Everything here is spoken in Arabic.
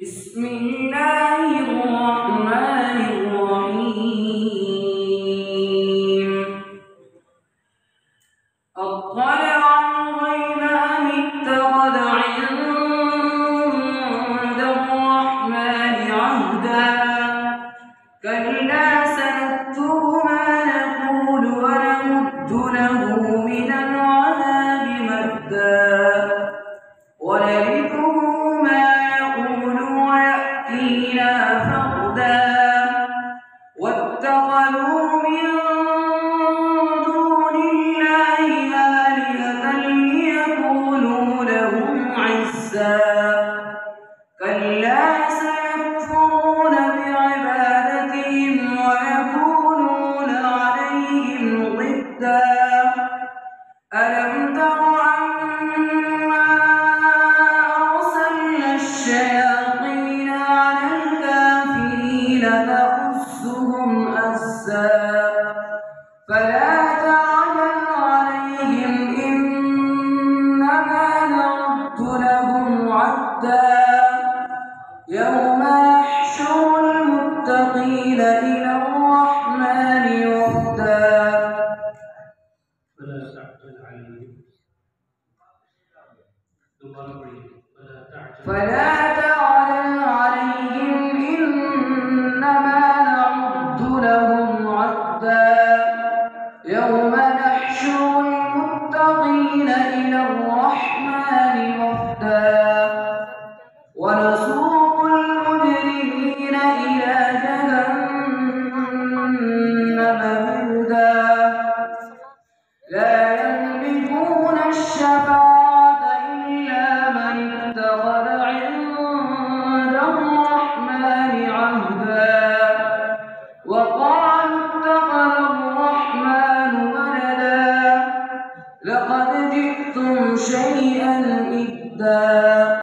بسم الله الرحمن الرحيم. أطلع الغيب أم اتخذ عند الرحمن عهدا كلا سنكتب ما نقول ونمد له من العذاب مدا ونرثه ما يقول ويأتينا فردا واتخذوا من دون الله آلهة ليكونوا لهم عزا كلا سيكفرون بعبادتهم ويكونون عليهم ضدا ألم تر أنا أرسلنا الشياطين على الكافرين تؤزهم أزا فلا تعجل عليهم إنما نعد لهم عدا يوم يحشر المتقين إلى الرحمن وفدا فلا تعجل عليهم إنما نعد لهم عدا يوم نحشر المتقين إلى الرحمن وفدا ونسوق المجرمين إلى جهنم وردا لا يملكون الشفاعة إلا من اتخذ عند الرحمن عهدا وقالوا اتخذ الرحمن ولدا لقد جئتم شيئا إدا